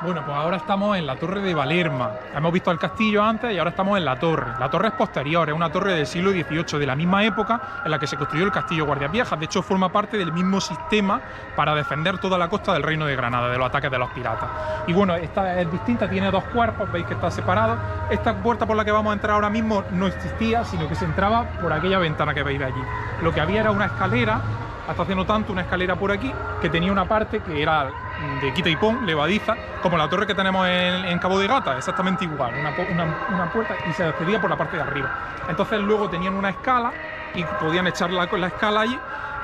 Bueno, pues ahora estamos en la torre de Valerma. Hemos visto el castillo antes y ahora estamos en la torre. La torre es posterior, es una torre del siglo XVIII, de la misma época en la que se construyó el castillo Guardias Viejas. De hecho, forma parte del mismo sistema para defender toda la costa del Reino de Granada de los ataques de los piratas. Y bueno, esta es distinta, tiene dos cuerpos, veis que está separado. Esta puerta por la que vamos a entrar ahora mismo no existía, sino que se entraba por aquella ventana que veis de allí. Lo que había era una escalera, hasta hace no tanto, una escalera por aquí, que tenía una parte que era de quita y pon, levadiza, como la torre que tenemos en Cabo de Gata, exactamente igual, una puerta, y se accedía por la parte de arriba. Entonces luego tenían una escala y podían echar la escala allí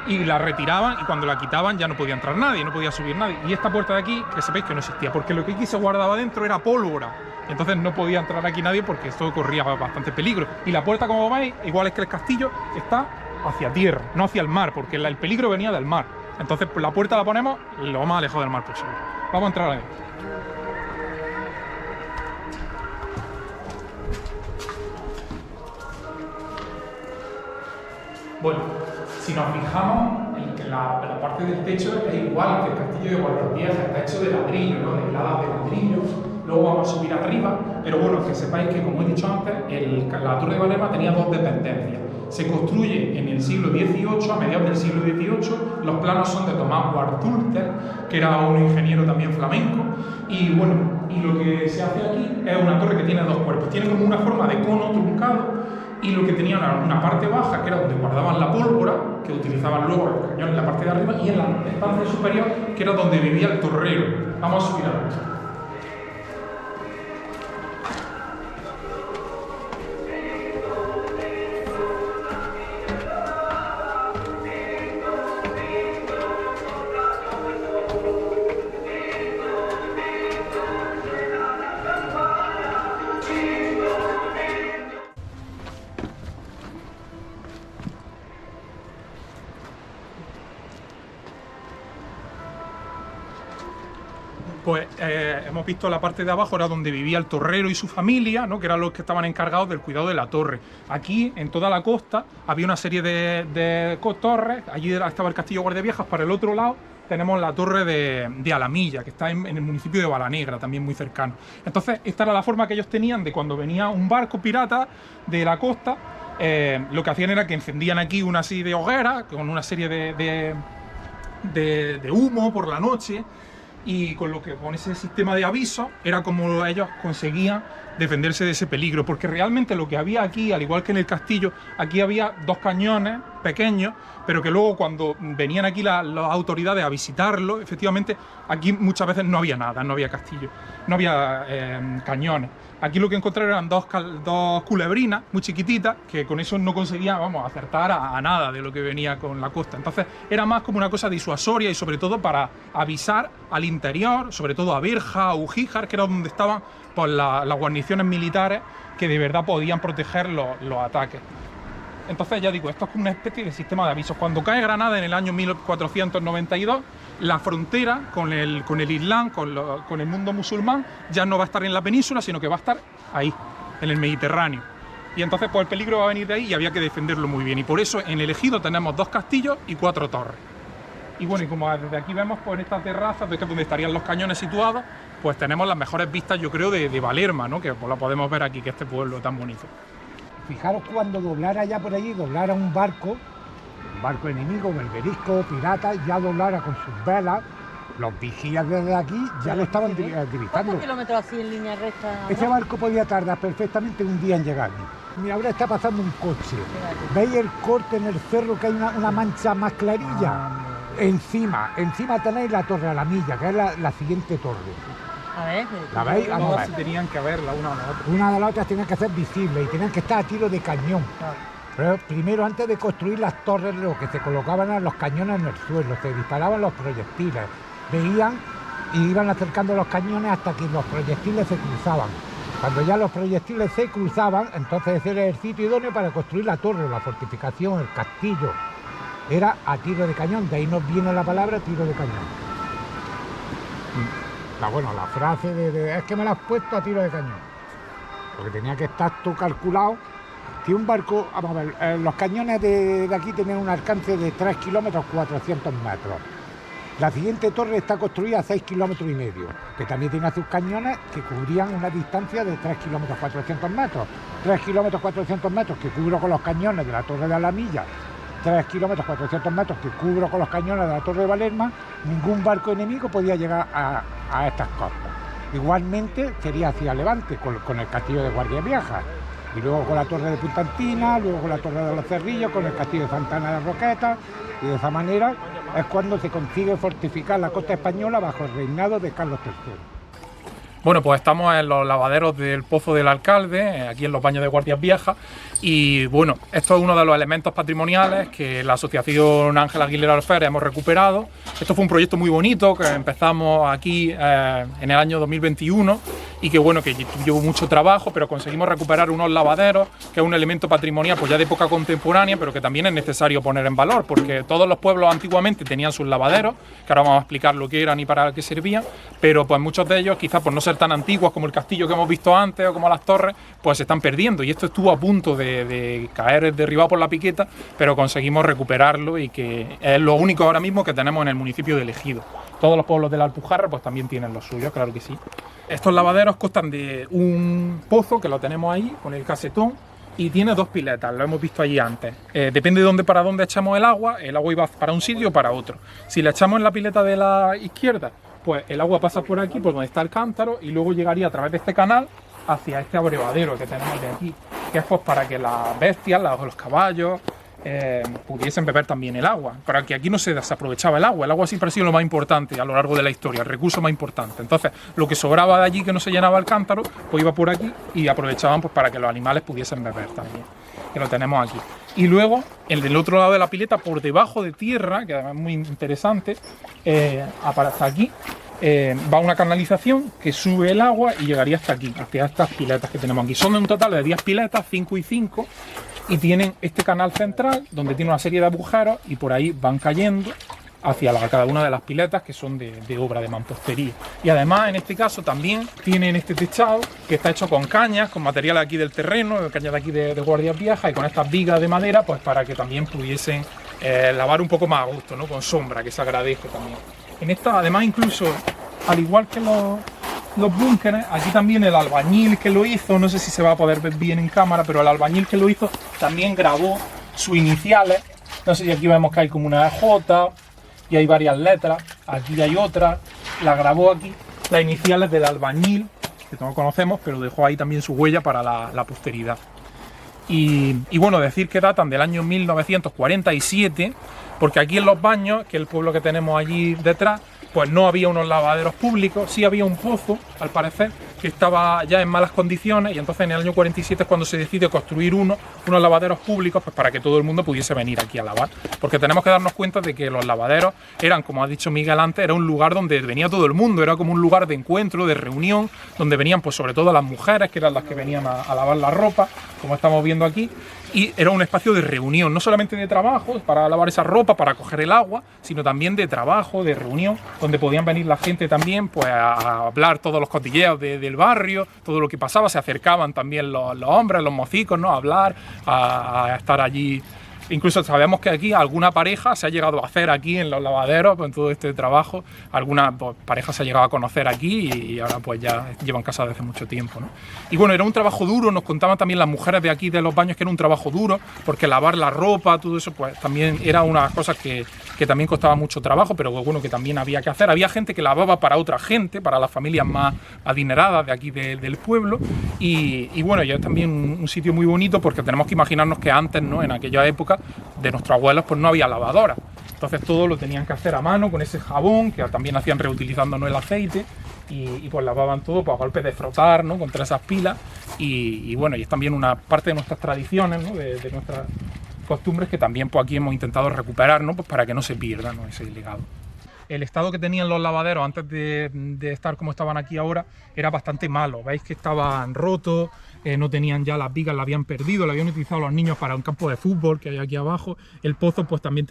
y la retiraban, y cuando la quitaban ya no podía entrar nadie, no podía subir nadie. Y esta puerta de aquí, que sepáis que no existía, porque lo que aquí se guardaba dentro era pólvora. Entonces no podía entrar aquí nadie porque esto corría bastante peligro. Y la puerta, como veis, igual es que el castillo, está hacia tierra, no hacia el mar, porque el peligro venía del mar. Entonces la puerta la ponemos lo más alejado del mar posible. Vamos a entrar ahí. Bueno, si nos fijamos, la parte del techo es igual que el castillo de Guardias Viejas, está hecho de ladrillo, ¿no? De hiladas de ladrillo. Luego vamos a subir arriba, pero bueno, que sepáis que, como he dicho antes, la torre de Valerma tenía dos dependencias. Se construye en el siglo XVIII, a mediados del siglo XVIII. Los planos son de Tomás Guartulter, que era un ingeniero también flamenco. Y bueno, y lo que se hace aquí es una torre que tiene dos cuerpos. Tiene como una forma de cono truncado, y lo que tenía era una parte baja, que era donde guardaban la pólvora, que utilizaban luego los cañones en la parte de arriba, y en la estancia superior, que era donde vivía el torrero. Vamos a subir arriba. Pues hemos visto la parte de abajo, era donde vivía el torrero y su familia, ¿no? Que eran los que estaban encargados del cuidado de la torre. Aquí, en toda la costa, había una serie de torres. Allí estaba el castillo Guardias Viejas. Para el otro lado tenemos la torre de Alamilla, que está en el municipio de Balanegra, también muy cercano. Entonces, esta era la forma que ellos tenían de cuando venía un barco pirata de la costa. Lo que hacían era que encendían aquí una serie de hogueras, con una serie de humo por la noche. Y con ese sistema de aviso era como ellos conseguían defenderse de ese peligro, porque realmente lo que había aquí, al igual que en el castillo, aquí había dos cañones pequeños, pero que luego cuando venían aquí las autoridades a visitarlo, efectivamente aquí muchas veces no había nada, no había castillo, no había cañones. Aquí lo que encontraron eran dos culebrinas muy chiquititas, que con eso no conseguían, vamos, acertar a nada de lo que venía con la costa. Entonces era más como una cosa disuasoria y sobre todo para avisar al interior, sobre todo a Berja o Ugíjar, que era donde estaban pues, las guarniciones militares que de verdad podían proteger los ataques. Entonces ya digo, esto es como una especie de sistema de avisos. Cuando cae Granada en el año 1492, la frontera con el Islam, con el mundo musulmán, ya no va a estar en la península, sino que va a estar ahí, en el Mediterráneo. Y entonces pues el peligro va a venir de ahí y había que defenderlo muy bien. Y por eso en el ejido tenemos 2 castillos y 4 torres. Y bueno, y como desde aquí vemos, pues en esta terraza, que es donde estarían los cañones situados, pues tenemos las mejores vistas, yo creo, de Valerma, ¿no? Que pues la podemos ver aquí, que este pueblo tan bonito. Fijaros cuando doblara ya por allí, doblara un barco enemigo, berberisco, pirata, ya doblara con sus velas, los vigías desde aquí ya lo estaban divisando. ¿Cuántos kilómetros así en línea recta? Ese barco podía tardar perfectamente un día en llegar. Mira, ahora está pasando un coche. ¿Veis el corte en el cerro que hay una mancha más clarilla? Encima tenéis la torre Alamilla, que es la siguiente torre. A ver, ¿La veis? Vamos a ver. Tenían que verla una a la otra. Una de las otras tenían que ser visibles y tenían que estar a tiro de cañón. Pero primero, antes de construir las torres, lo que se colocaban eran los cañones en el suelo, se disparaban los proyectiles. Veían y iban acercando los cañones hasta que los proyectiles se cruzaban. Cuando ya los proyectiles se cruzaban, entonces ese era el sitio idóneo para construir la torre, la fortificación, el castillo. Era a tiro de cañón, de ahí nos viene la palabra tiro de cañón. La frase es que me la has puesto a tiro de cañón. Porque tenía que estar todo calculado. Si un barco, vamos a ver, los cañones de aquí tenían un alcance de 3 kilómetros 400 metros. La siguiente torre está construida a 6,5 kilómetros, que también tiene sus cañones que cubrían una distancia de 3 kilómetros 400 metros. 3 kilómetros 400 metros que cubro con los cañones de la torre de Alamilla, 3 kilómetros 400 metros que cubro con los cañones de la torre de Valerma. Ningún barco enemigo podía llegar a estas costas. Igualmente sería hacia Levante con el castillo de Guardias Viejas, y luego con la torre de Punta Antina, luego con la torre de los Cerrillos, con el castillo de Santana de Roquetas, y de esa manera es cuando se consigue fortificar la costa española bajo el reinado de Carlos III. Bueno, pues estamos en los lavaderos del Pozo del Alcalde, aquí en los baños de Guardias Viejas, y bueno, esto es uno de los elementos patrimoniales que la Asociación Ángel Aguilera Alférez hemos recuperado. Esto fue un proyecto muy bonito que empezamos aquí en el año 2021 y que bueno, que llevó mucho trabajo, pero conseguimos recuperar unos lavaderos, que es un elemento patrimonial pues ya de época contemporánea, pero que también es necesario poner en valor, porque todos los pueblos antiguamente tenían sus lavaderos, que ahora vamos a explicar lo que eran y para qué servían, pero pues muchos de ellos, quizás por no ser tan antiguos como el castillo que hemos visto antes o como las torres, pues se están perdiendo, y esto estuvo a punto de caer derribado por la piqueta, pero conseguimos recuperarlo y que es lo único ahora mismo que tenemos en el municipio de Ejido. Todos los pueblos de la Alpujarra pues también tienen los suyos, claro que sí. Estos lavaderos constan de un pozo que lo tenemos ahí con el casetón y tiene dos piletas, lo hemos visto allí antes. Depende de para dónde echamos el agua iba para un sitio o para otro. Si la echamos en la pileta de la izquierda, pues el agua pasa por aquí, por donde está el cántaro, y luego llegaría a través de este canal hacia este abrevadero que tenemos de aquí, que es pues para que las bestias, los caballos, pudiesen beber también el agua, para que aquí no se desaprovechaba el agua siempre ha sido lo más importante a lo largo de la historia, el recurso más importante. Entonces lo que sobraba de allí, que no se llenaba el cántaro, pues iba por aquí y aprovechaban pues para que los animales pudiesen beber también, que lo tenemos aquí. Y luego, en el otro lado de la pileta, por debajo de tierra, que además es muy interesante, hasta aquí, va una canalización que sube el agua y llegaría hasta aquí, hasta estas piletas que tenemos aquí. Son un total de 10 piletas, 5 y 5, y tienen este canal central donde tiene una serie de agujeros y por ahí van cayendo hacia cada una de las piletas, que son de obra de mampostería. Y además, en este caso, también tienen este techado que está hecho con cañas, con material aquí del terreno, cañas de aquí de Guardias Viejas, y con estas vigas de madera, pues para que también pudiesen lavar un poco más a gusto, ¿no? Con sombra, que se agradece también. En esta, además, incluso, al igual que los búnkeres, aquí también el albañil que lo hizo, no sé si se va a poder ver bien en cámara, pero el albañil que lo hizo también grabó sus iniciales. No sé si aquí vemos que hay como una J y hay varias letras, aquí hay otra, la grabó aquí, las iniciales del albañil, que no conocemos, pero dejó ahí también su huella para la posteridad. Y bueno, decir que datan del año 1947, porque aquí en Los Baños, que es el pueblo que tenemos allí detrás, pues no había unos lavaderos públicos, sí había un pozo, al parecer, que estaba ya en malas condiciones, y entonces en el año 47 es cuando se decide construir unos lavaderos públicos, pues para que todo el mundo pudiese venir aquí a lavar. Porque tenemos que darnos cuenta de que los lavaderos eran, como ha dicho Miguel antes, era un lugar donde venía todo el mundo, era como un lugar de encuentro, de reunión, donde venían pues sobre todo las mujeres, que eran las que venían a lavar la ropa, como estamos viendo aquí, y era un espacio de reunión, no solamente de trabajo, para lavar esa ropa, para coger el agua, sino también de trabajo, de reunión, donde podían venir la gente también pues a hablar todos los cotilleos del barrio, todo lo que pasaba, se acercaban también los hombres, los mocicos, ¿no? A hablar, a estar allí. Incluso sabemos que aquí alguna pareja se ha llegado a hacer aquí en los lavaderos, con todo este trabajo, alguna pareja se ha llegado a conocer aquí y ahora pues ya llevan casados desde hace mucho tiempo, ¿no? Y bueno, era un trabajo duro, nos contaban también las mujeres de aquí de Los Baños que era un trabajo duro, porque lavar la ropa, todo eso, pues también era una cosa que también costaba mucho trabajo, pero bueno, que también había que hacer. Había gente que lavaba para otra gente, para las familias más adineradas de aquí del pueblo, y bueno, ya es también un sitio muy bonito, porque tenemos que imaginarnos que antes, ¿no? En aquella época, de nuestros abuelos, pues no había lavadora, entonces todo lo tenían que hacer a mano con ese jabón que también hacían reutilizando, ¿no? El aceite, y pues lavaban todo pues, a golpe de frotar, ¿no? Contra esas pilas, y bueno, y es también una parte de nuestras tradiciones, ¿no? de nuestras costumbres que también pues aquí hemos intentado recuperar, ¿no? Pues para que no se pierda, ¿no? Ese legado. El estado que tenían los lavaderos antes de estar como estaban aquí ahora era bastante malo. Veis que estaban rotos, no tenían ya las vigas, las habían perdido, las habían utilizado los niños para un campo de fútbol que hay aquí abajo. El pozo pues también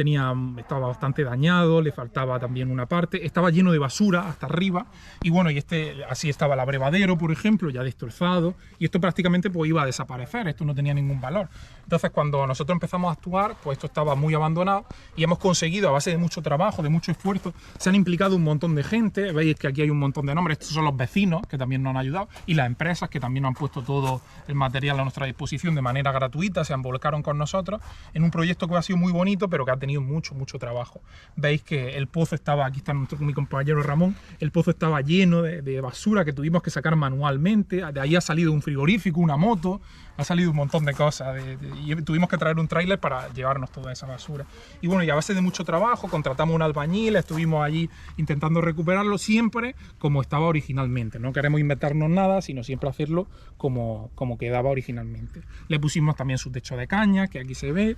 estaba bastante dañado, le faltaba también una parte, estaba lleno de basura hasta arriba, y bueno, y así estaba el abrevadero, por ejemplo, ya destrozado, y esto prácticamente pues iba a desaparecer, esto no tenía ningún valor. Entonces cuando nosotros empezamos a actuar, pues esto estaba muy abandonado, y hemos conseguido, a base de mucho trabajo, de mucho esfuerzo, se han implicado un montón de gente. Veis que aquí hay un montón de nombres, estos son los vecinos que también nos han ayudado, y las empresas que también nos han puesto todo el material a nuestra disposición de manera gratuita, se volcaron con nosotros en un proyecto que ha sido muy bonito, pero que ha tenido mucho trabajo. Veis que el pozo estaba, aquí está mi compañero Ramón, el pozo estaba lleno de basura que tuvimos que sacar manualmente, de ahí ha salido un frigorífico, una moto, ha salido un montón de cosas, y tuvimos que traer un tráiler para llevarnos toda esa basura. Y bueno, y a base de mucho trabajo, contratamos un albañil, estuvimos allí intentando recuperarlo siempre como estaba originalmente. No queremos inventarnos nada, sino siempre hacerlo como quedaba originalmente. Le pusimos también su techo de caña, que aquí se ve,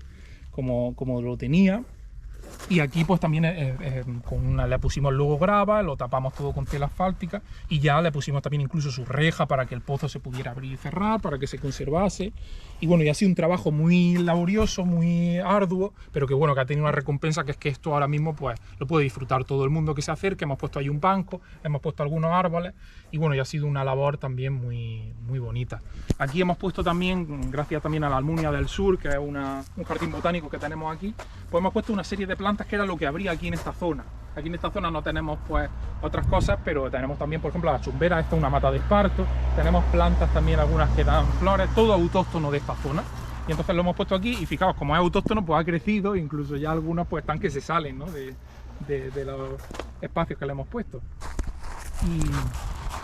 como lo tenía. Y aquí pues también le pusimos luego grava, lo tapamos todo con tela asfáltica, y ya le pusimos también incluso su reja para que el pozo se pudiera abrir y cerrar, para que se conservase. Y bueno, y ha sido un trabajo muy laborioso, muy arduo, pero que bueno, que ha tenido una recompensa, que es que esto ahora mismo pues lo puede disfrutar todo el mundo que se acerque. Hemos puesto ahí un banco, hemos puesto algunos árboles, y bueno, y ha sido una labor también muy bonita. Aquí hemos puesto también, gracias también a la Almunia del Sur, que es un jardín botánico que tenemos aquí, pues hemos puesto una serie de plantas que era lo que habría aquí en esta zona. Aquí en esta zona no tenemos pues otras cosas, pero tenemos también, por ejemplo, la chumbera, esta es una mata de esparto, tenemos plantas también, algunas que dan flores, todo autóctono de esta zona. Y entonces lo hemos puesto aquí, y fijaos, como es autóctono, pues ha crecido, incluso ya algunos pues están que se salen, ¿no?, de los espacios que le hemos puesto.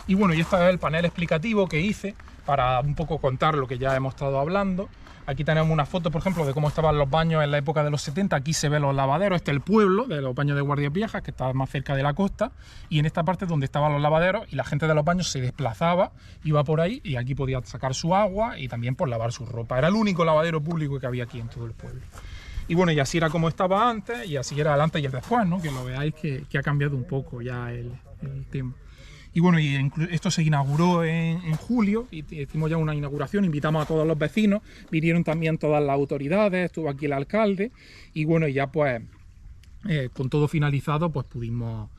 Y bueno, y este es el panel explicativo que hice para un poco contar lo que ya hemos estado hablando. Aquí tenemos una foto, por ejemplo, de cómo estaban los baños en la época de los 70. Aquí se ven los lavaderos. Este es el pueblo de los baños de Guardias Viejas, que está más cerca de la costa. Y en esta parte es donde estaban los lavaderos, y la gente de los baños se desplazaba, iba por ahí, y aquí podía sacar su agua y también por lavar su ropa. Era el único lavadero público que había aquí en todo el pueblo. Y bueno, y así era como estaba antes, y así era el antes y el después, ¿no? Que lo veáis que ha cambiado un poco ya el tema. Y bueno, y esto se inauguró en julio, y hicimos ya una inauguración, invitamos a todos los vecinos, vinieron también todas las autoridades, estuvo aquí el alcalde, y bueno, y ya pues con todo finalizado pues pudimos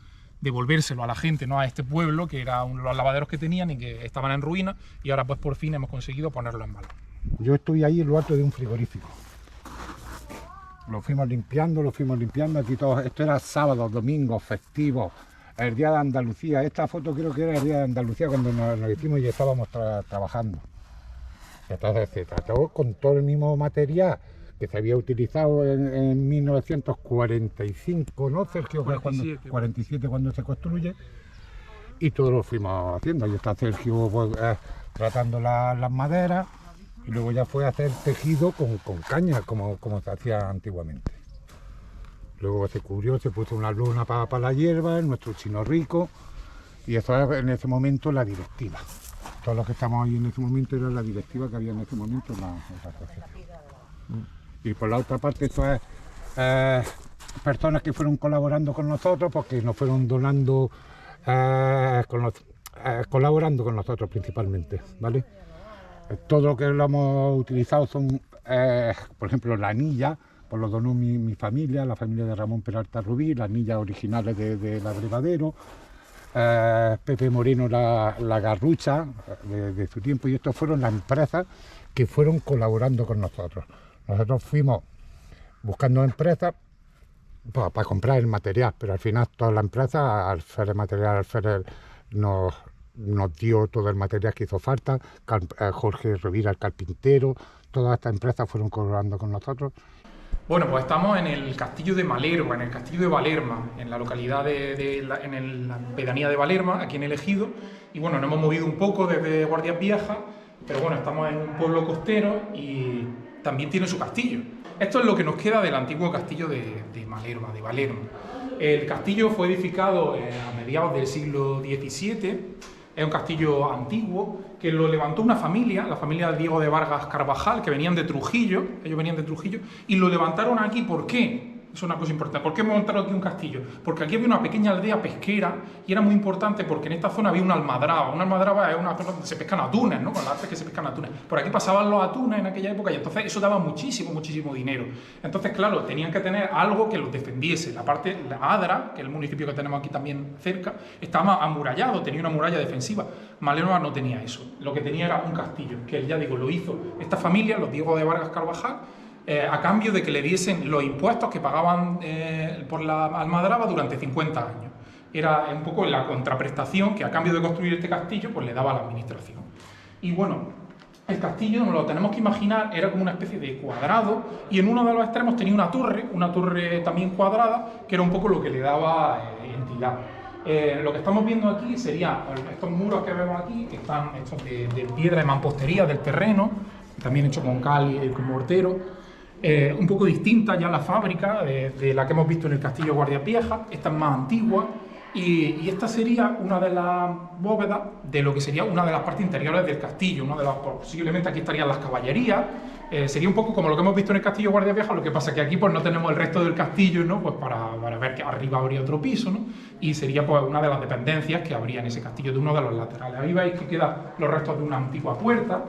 devolvérselo a la gente, ¿no?, a este pueblo, que eran los lavaderos que tenían y que estaban en ruinas, y ahora pues por fin hemos conseguido ponerlo en valor. Yo estoy ahí en lo alto de un frigorífico. Lo fuimos limpiando, aquí todo. Esto era sábado, domingo, festivo, el día de Andalucía. Esta foto creo que era el día de Andalucía cuando nos hicimos y estábamos trabajando. Entonces se trató con todo el mismo material que se había utilizado en 1945, ¿no, Sergio? 47 cuando se construye, y todo lo fuimos haciendo. Ahí está Sergio pues, tratando las maderas, y luego ya fue a hacer tejido con caña, como se hacía antiguamente. Luego se cubrió, se puso una luna para la hierba, nuestro chino rico, y eso era en ese momento la directiva. Todos los que estamos ahí en ese momento era la directiva que había en ese momento en la asociación. Y por la otra parte, esto es personas que fueron colaborando con nosotros, porque nos fueron donando, colaborando con nosotros principalmente, ¿vale? Todo lo que lo hemos utilizado son, por ejemplo, la anilla, pues lo donó mi familia, la familia de Ramón Peralta Rubí, las anillas originales del abrevadero, Pepe Moreno la garrucha de su tiempo, y estos fueron las empresas que fueron colaborando con nosotros. Nosotros fuimos buscando empresas para comprar el material, pero al final todas las empresas, Alférez Material, Alférez nos dio todo el material que hizo falta, Jorge Rovira, el carpintero, todas estas empresas fueron colaborando con nosotros. Bueno, pues estamos en el castillo de Malerma, en el castillo de Valerma, en la localidad en la pedanía de Valerma, aquí en el Ejido. Y bueno, nos hemos movido un poco desde Guardias Viejas, pero bueno, estamos en un pueblo costero y también tiene su castillo. Esto es lo que nos queda del antiguo castillo de Malerma, de Valerma. El castillo fue edificado a mediados del siglo XVII. Es un castillo antiguo que lo levantó una familia, la familia de Diego de Vargas Carvajal, que venían de Trujillo, ellos venían de Trujillo, y lo levantaron aquí. ¿Por qué? Es una cosa importante. ¿Por qué montaron aquí un castillo? Porque aquí había una pequeña aldea pesquera y era muy importante porque en esta zona había una almadraba. Una almadraba es una zona donde se pescan atunes, ¿no? Con las artes que se pescan atunes. Por aquí pasaban los atunes en aquella época y entonces eso daba muchísimo dinero. Entonces, claro, tenían que tener algo que los defendiese. La Adra, que es el municipio que tenemos aquí también cerca, estaba amurallado, tenía una muralla defensiva. Malerba no tenía eso. Lo que tenía era un castillo, que ya digo, lo hizo esta familia, los Diego de Vargas Carvajal, a cambio de que le diesen los impuestos que pagaban por la almadraba durante 50 años. Era un poco la contraprestación que a cambio de construir este castillo pues le daba a la administración. Y bueno, el castillo, nos lo tenemos que imaginar, era como una especie de cuadrado y en uno de los extremos tenía una torre también cuadrada, que era un poco lo que le daba entidad. Lo que estamos viendo aquí serían estos muros que vemos aquí, que están hechos de piedra de mampostería del terreno, también hechos con cal y con mortero. Un poco distinta ya la fábrica de la que hemos visto en el castillo Guardias Viejas. Esta es más antigua y esta sería una de las bóvedas de lo que sería una de las partes interiores del castillo, posiblemente aquí estarían las caballerías. Sería un poco como lo que hemos visto en el castillo Guardias Viejas, lo que pasa que aquí pues no tenemos el resto del castillo, ¿no? Pues para ver que arriba habría otro piso, ¿no? Y sería pues una de las dependencias que habría en ese castillo, de uno de los laterales. Ahí veis que quedan los restos de una antigua puerta.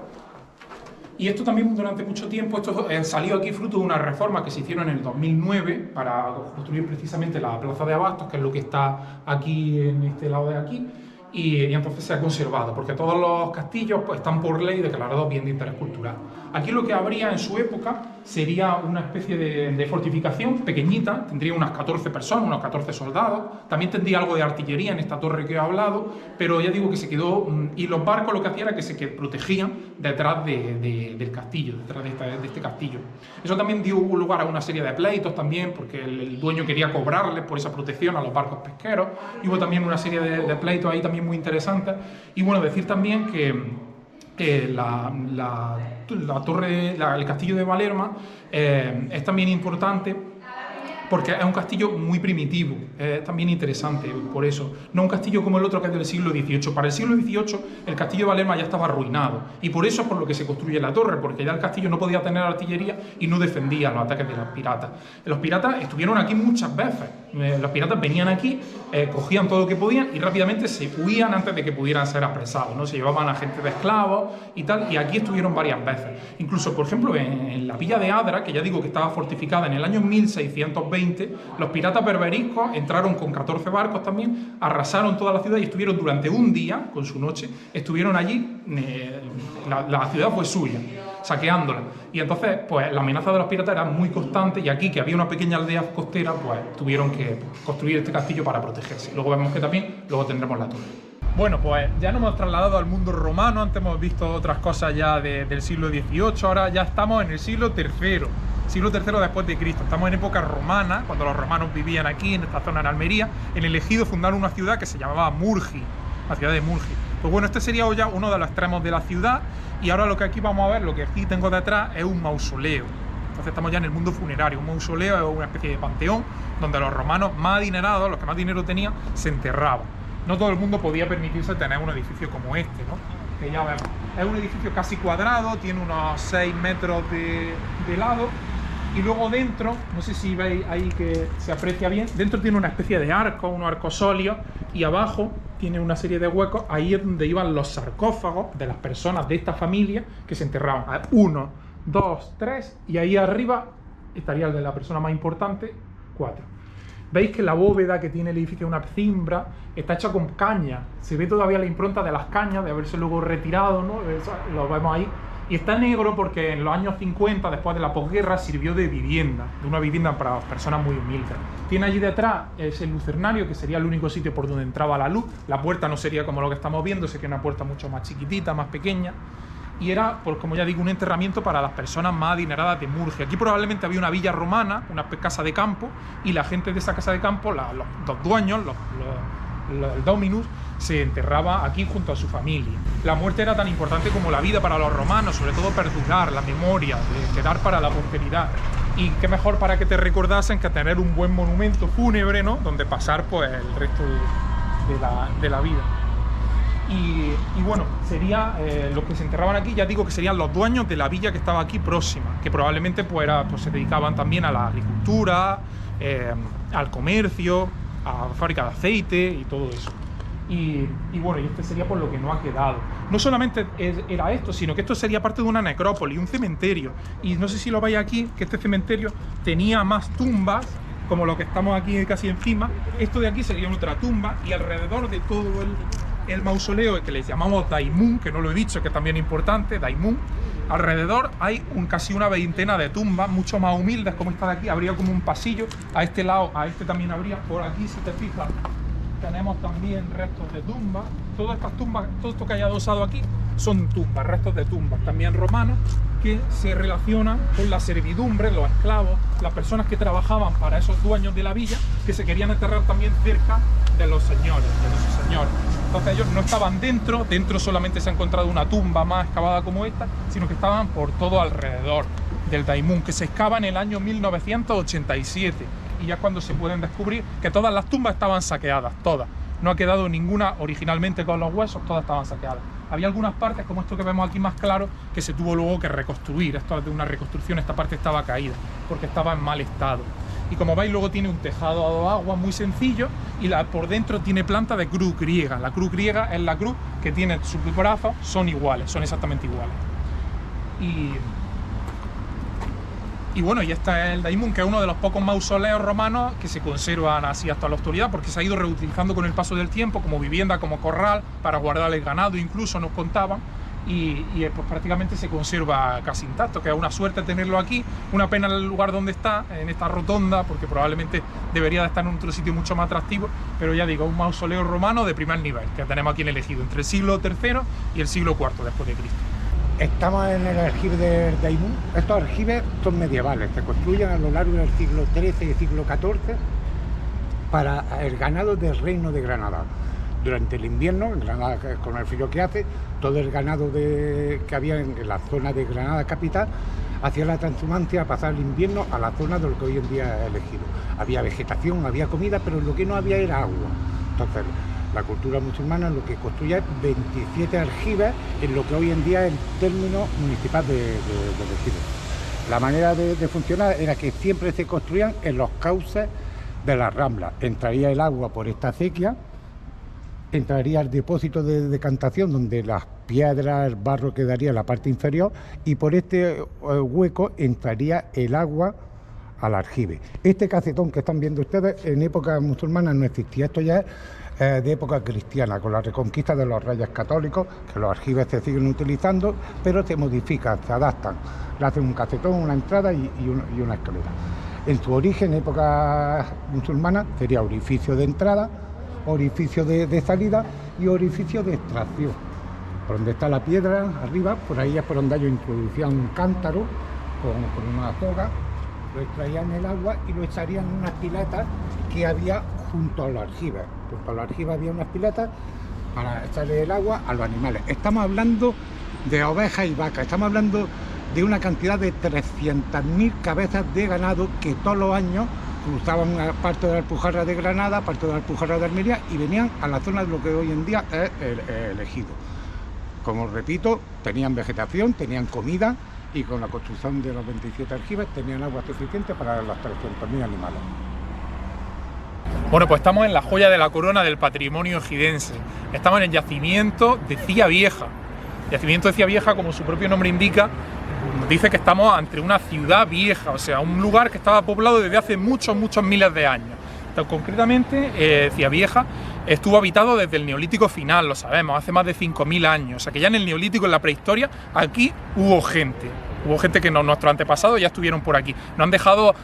Y esto también durante mucho tiempo, esto salió aquí fruto de una reforma que se hicieron en el 2009 para construir precisamente la Plaza de Abastos, que es lo que está aquí en este lado de aquí, y entonces se ha conservado, porque todos los castillos pues, están por ley declarados bien de interés cultural. Aquí lo que habría en su época sería una especie de fortificación pequeñita, tendría unas 14 personas, unos 14 soldados, también tendría algo de artillería en esta torre que he hablado, pero ya digo que se quedó, y los barcos lo que hacían era que se protegían detrás del castillo, detrás de este castillo. Eso también dio lugar a una serie de pleitos también, porque el dueño quería cobrarles por esa protección a los barcos pesqueros, y hubo también una serie de pleitos ahí también muy interesantes, y bueno, decir también que el castillo de Malerba es también importante porque es un castillo muy primitivo, es también interesante por eso. No un castillo como el otro que es del siglo XVIII. Para el siglo XVIII el castillo de Malerba ya estaba arruinado y por eso es por lo que se construye la torre, porque ya el castillo no podía tener artillería y no defendía los ataques de los piratas. Los piratas estuvieron aquí muchas veces. Los piratas venían aquí, cogían todo lo que podían y rápidamente se huían antes de que pudieran ser apresados, ¿no? Se llevaban a gente de esclavos y tal, y aquí estuvieron varias veces. Incluso, por ejemplo, en la villa de Adra, que ya digo que estaba fortificada en el año 1620, los piratas berberiscos entraron con 14 barcos también, arrasaron toda la ciudad y estuvieron durante un día, con su noche, estuvieron allí, la ciudad fue suya, saqueándola. Y entonces, pues la amenaza de los piratas era muy constante y aquí, que había una pequeña aldea costera, pues tuvieron que construir este castillo para protegerse. Luego vemos que también, luego tendremos la torre. Bueno, pues ya nos hemos trasladado al mundo romano, antes hemos visto otras cosas ya del siglo XVIII, ahora ya estamos en el siglo III. Siglo III después de Cristo. Estamos en época romana, cuando los romanos vivían aquí, en esta zona en Almería. En el Ejido fundaron una ciudad que se llamaba Murgi, la ciudad de Murgi. Pues bueno, este sería ya uno de los extremos de la ciudad y ahora lo que aquí vamos a ver, lo que aquí tengo detrás, es un mausoleo. Entonces estamos ya en el mundo funerario. Un mausoleo es una especie de panteón donde los romanos más adinerados, los que más dinero tenían, se enterraban. No todo el mundo podía permitirse tener un edificio como este, ¿no? Que ya vemos. Es un edificio casi cuadrado, tiene unos 6 metros de lado. Y luego dentro, no sé si veis ahí que se aprecia bien, dentro tiene una especie de arco, unos arcos sólidos, y abajo tiene una serie de huecos, ahí es donde iban los sarcófagos de las personas de esta familia que se enterraban. 1, 2, 3, y ahí arriba estaría el de la persona más importante, 4. Veis que la bóveda que tiene el edificio es una cimbra, está hecha con caña, se ve todavía la impronta de las cañas, de haberse luego retirado, ¿no? Eso lo vemos ahí. Y está negro porque en los años 50, después de la posguerra, sirvió de vivienda, de una vivienda para personas muy humildes. Tiene allí detrás ese lucernario, que sería el único sitio por donde entraba la luz. La puerta no sería como lo que estamos viendo, sería una puerta mucho más chiquitita, más pequeña. Y era, pues, como ya digo, un enterramiento para las personas más adineradas de Murgia. Aquí probablemente había una villa romana, una casa de campo, y la gente de esa casa de campo, los dueños, el dominus, se enterraba aquí junto a su familia. La muerte era tan importante como la vida para los romanos, sobre todo perdurar, la memoria, de quedar para la posteridad. Y qué mejor para que te recordasen que tener un buen monumento fúnebre, ¿no? Donde pasar pues el resto de la vida. Y bueno, sería los que se enterraban aquí, ya digo que serían los dueños de la villa que estaba aquí próxima, que probablemente pues se dedicaban también a la agricultura, al comercio, a fábrica de aceite y todo eso. Y bueno, y este sería por lo que no ha quedado. No solamente era esto, sino que esto sería parte de una necrópolis, un cementerio. Y no sé si lo veis aquí, que este cementerio tenía más tumbas, como lo que estamos aquí casi encima. Esto de aquí sería otra tumba, y alrededor de todo el mausoleo, que les llamamos Daimun, que no lo he dicho, que también es importante, Daimun, alrededor hay casi una veintena de tumbas, mucho más humildes como esta de aquí. Habría como un pasillo, a este lado, a este también habría, por aquí si te fijas, tenemos también restos de tumbas. Todas estas tumbas, todo esto que haya adosado aquí, son tumbas, restos de tumbas, también romanas, que se relacionan con la servidumbre, los esclavos, las personas que trabajaban para esos dueños de la villa, que se querían enterrar también cerca de los señores, de sus señores. Entonces ellos no estaban dentro solamente se ha encontrado una tumba más excavada como esta, sino que estaban por todo alrededor del Daimun, que se excava en el año 1987. Y ya cuando se pueden descubrir que todas las tumbas estaban saqueadas, todas. No ha quedado ninguna originalmente con los huesos, todas estaban saqueadas. Había algunas partes, como esto que vemos aquí más claro, que se tuvo luego que reconstruir. Esto es de una reconstrucción, esta parte estaba caída, porque estaba en mal estado. Y como veis, luego tiene un tejado a dos aguas muy sencillo, y por dentro tiene planta de cruz griega. La cruz griega es la cruz que tiene sus brazos, son iguales, son exactamente iguales. Y bueno, y este es el Daimun, que es uno de los pocos mausoleos romanos que se conservan así hasta la actualidad, porque se ha ido reutilizando con el paso del tiempo como vivienda, como corral, para guardar el ganado, incluso nos contaban, y pues prácticamente se conserva casi intacto, que es una suerte tenerlo aquí. Una pena el lugar donde está, en esta rotonda, porque probablemente debería de estar en otro sitio mucho más atractivo, pero ya digo, un mausoleo romano de primer nivel, que tenemos aquí en el Ejido, entre el siglo III y el siglo IV después de Cristo. Estamos en el aljibe de Daimun. Estos aljibes son medievales, se construyen a lo largo del siglo XIII y siglo XIV para el ganado del Reino de Granada. Durante el invierno, en Granada, con el frío que hace, todo el ganado que había en la zona de Granada capital hacía la transhumancia a pasar el invierno a la zona de lo que hoy en día es elegido. Había vegetación, había comida, pero lo que no había era agua. Entonces, la cultura musulmana lo que construye es 27 aljibes en lo que hoy en día es el término municipal de Ejido. La manera de funcionar era que siempre se construían en los cauces de las ramblas. Entraría el agua por esta acequia, entraría el depósito de decantación donde las piedras, el barro quedaría en la parte inferior, y por este hueco entraría el agua al aljibe. Este cacetón que están viendo ustedes en época musulmana no existía, esto ya es de época cristiana, con la reconquista de los reyes católicos, que los aljibes se siguen utilizando, pero se modifican, se adaptan, le hacen un cacetón, una entrada y una escalera. En su origen, época musulmana, sería orificio de entrada, orificio de salida y orificio de extracción. Por donde está la piedra, arriba, por ahí es por donde ellos introducían un cántaro con una soga, lo extraían el agua y lo echarían en unas piletas que había junto a los aljibes. Junto a los aljibes había unas piletas para echarle el agua a los animales. Estamos hablando de ovejas y vacas, estamos hablando de una cantidad de 300.000 cabezas de ganado que todos los años cruzaban parte de la Alpujarra de Granada, parte de la Alpujarra de Almería, y venían a la zona de lo que hoy en día es el Ejido. Como repito, tenían vegetación, tenían comida, y con la construcción de los 27 aljibes tenían agua suficiente para los 300.000 animales. Bueno, pues estamos en la joya de la corona del patrimonio ejidense. Estamos en el yacimiento de Cía Vieja. El yacimiento de Cía Vieja, como su propio nombre indica, nos dice que estamos ante una ciudad vieja, o sea, un lugar que estaba poblado desde hace muchos miles de años. Entonces, concretamente, Cía Vieja estuvo habitado desde el Neolítico final, lo sabemos, hace más de 5.000 años. O sea, que ya en el Neolítico, en la prehistoria, aquí hubo gente. Hubo gente que nuestros antepasados ya estuvieron por aquí. Nos han dejado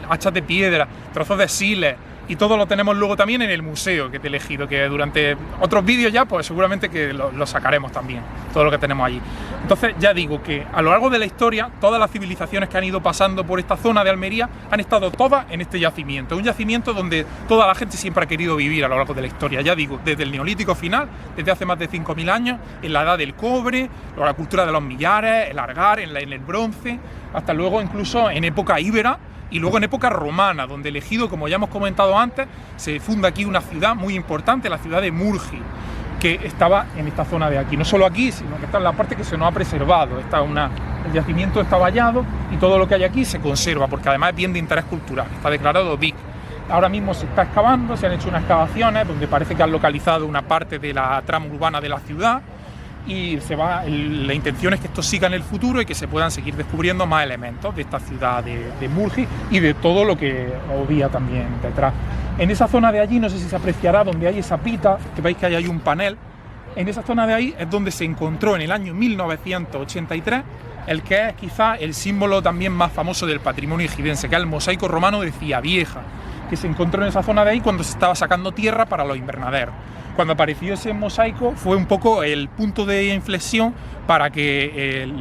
hachas de piedra, trozos de siles, y todo lo tenemos luego también en el museo que te he elegido, que durante otros vídeos ya, pues seguramente que lo sacaremos también, todo lo que tenemos allí. Entonces, ya digo que a lo largo de la historia, todas las civilizaciones que han ido pasando por esta zona de Almería han estado todas en este yacimiento. Un yacimiento donde toda la gente siempre ha querido vivir a lo largo de la historia. Ya digo, desde el Neolítico final, desde hace más de 5.000 años, en la edad del cobre, la cultura de los millares, el argar, en el bronce, hasta luego incluso en época íbera, y luego en época romana, donde el Ejido, como ya hemos comentado antes, se funda aquí una ciudad muy importante, la ciudad de Murgi. que estaba en esta zona de aquí. No solo aquí, sino que está en la parte que se nos ha preservado. El yacimiento está vallado y todo lo que hay aquí se conserva, porque además es bien de interés cultural, está declarado DIC. Ahora mismo se está excavando, se han hecho unas excavaciones donde parece que han localizado una parte de la trama urbana de la ciudad, y la intención es que esto siga en el futuro y que se puedan seguir descubriendo más elementos de esta ciudad de Murgi y de todo lo que había también detrás. En esa zona de allí, no sé si se apreciará, donde hay esa pita, que veis que ahí hay un panel, en esa zona de ahí es donde se encontró en el año 1983 el que es quizá el símbolo también más famoso del patrimonio ejidense, que es el mosaico romano de Ciavieja, que se encontró en esa zona de ahí cuando se estaba sacando tierra para los invernaderos. Cuando apareció ese mosaico fue un poco el punto de inflexión para que el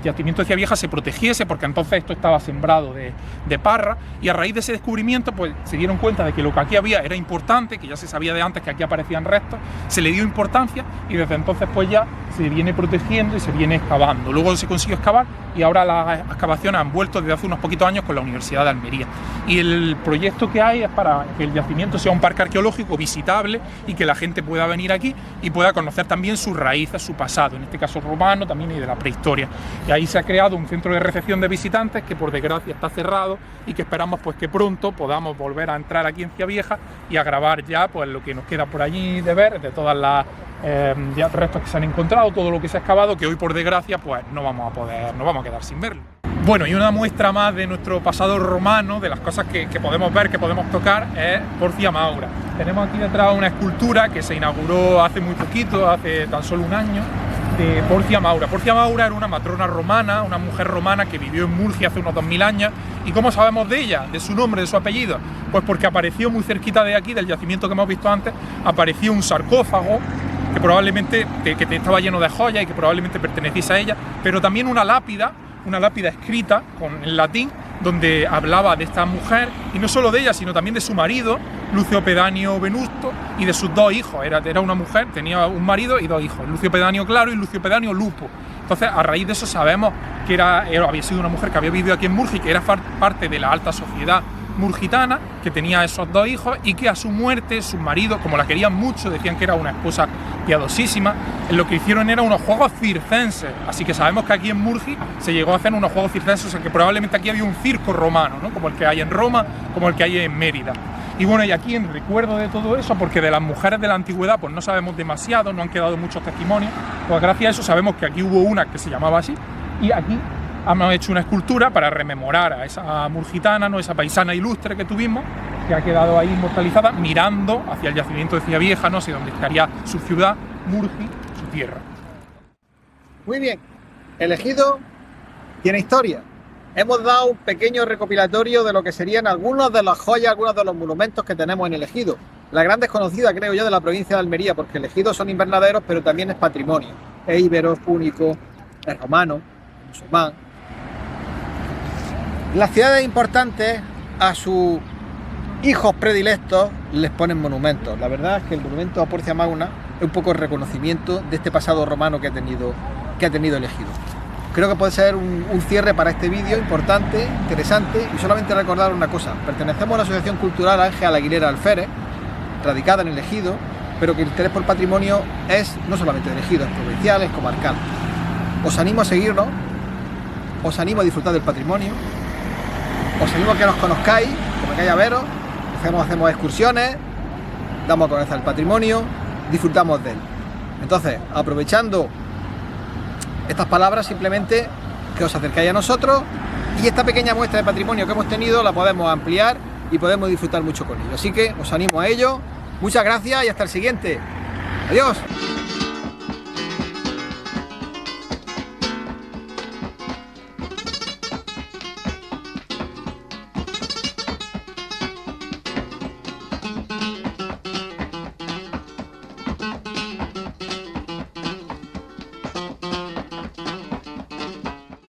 yacimiento de Ciavieja se protegiese, porque entonces esto estaba sembrado de parra, y a raíz de ese descubrimiento pues se dieron cuenta de que lo que aquí había era importante, que ya se sabía de antes que aquí aparecían restos, se le dio importancia y desde entonces pues ya se viene protegiendo y se viene excavando. Luego se consiguió excavar y ahora las excavaciones han vuelto desde hace unos poquitos años con la Universidad de Almería. Y el proyecto que hay es para que el yacimiento sea un parque arqueológico visitable y que la gente pueda venir aquí y pueda conocer también sus raíces, su pasado, en este caso romano también y de la prehistoria. Y ahí se ha creado un centro de recepción de visitantes que por desgracia está cerrado y que esperamos pues que pronto podamos volver a entrar aquí en Ciavieja y a grabar ya pues lo que nos queda por allí de ver, de todas las restos que se han encontrado, todo lo que se ha excavado, que hoy por desgracia pues no vamos a quedar sin verlo. Bueno, y una muestra más de nuestro pasado romano, de las cosas que podemos ver, que podemos tocar, es Porcia Maura. Tenemos aquí detrás una escultura que se inauguró hace muy poquito, hace tan solo un año, de Porcia Maura. Porcia Maura era una matrona romana, una mujer romana que vivió en Murgia hace unos 2000 años. ¿Y cómo sabemos de ella? De su nombre, de su apellido. Pues porque apareció muy cerquita de aquí, del yacimiento que hemos visto antes, apareció un sarcófago que probablemente que estaba lleno de joyas y que probablemente perteneciese a ella, pero también una lápida escrita en latín, donde hablaba de esta mujer, y no solo de ella, sino también de su marido, Lucio Pedanio Venusto, y de sus dos hijos. Era una mujer, tenía un marido y dos hijos, Lucio Pedanio Claro y Lucio Pedanio Lupo. Entonces, a raíz de eso sabemos que había sido una mujer que había vivido aquí en Murgia, que era parte de la alta sociedad murgitana, que tenía esos dos hijos y que a su muerte, sus maridos, como la querían mucho, decían que era una esposa piadosísima, lo que hicieron era unos juegos circenses. Así que sabemos que aquí en Murgia se llegó a hacer unos juegos circenses, o sea que probablemente aquí había un circo romano, ¿no? Como el que hay en Roma, como el que hay en Mérida. Y bueno, y aquí en recuerdo de todo eso, porque de las mujeres de la antigüedad pues no sabemos demasiado, no han quedado muchos testimonios, pues gracias a eso sabemos que aquí hubo una que se llamaba así, y aquí hemos hecho una escultura para rememorar a esa murgitana, ¿no? Esa paisana ilustre que tuvimos, que ha quedado ahí inmortalizada, mirando hacia el yacimiento de Ciavieja, no sé dónde estaría su ciudad, Murgi, su tierra. Muy bien, el ejido tiene historia. Hemos dado un pequeño recopilatorio de lo que serían algunas de las joyas, algunos de los monumentos que tenemos en el ejido. La gran desconocida, creo yo, de la provincia de Almería, porque el ejido son invernaderos, pero también es patrimonio. Es íbero, es púnico, es romano, es musulmán. Las ciudades importantes a sus hijos predilectos les ponen monumentos. La verdad es que el monumento a Porcia Maura es un poco el reconocimiento de este pasado romano que ha tenido el ejido. Creo que puede ser un cierre para este vídeo importante, interesante, y solamente recordar una cosa. Pertenecemos a la Asociación Cultural Ángel Aguilera Alférez, radicada en el ejido, pero que el interés por patrimonio es no solamente del ejido, es provincial, es comarcal. Os animo a seguirnos, os animo a disfrutar del patrimonio, os animo a que nos conozcáis, que vengáis a veros, hacemos excursiones, damos a conocer el patrimonio, disfrutamos de él. Entonces, aprovechando estas palabras, simplemente que os acercáis a nosotros, y esta pequeña muestra de patrimonio que hemos tenido la podemos ampliar y podemos disfrutar mucho con ello. Así que os animo a ello. Muchas gracias y hasta el siguiente. Adiós.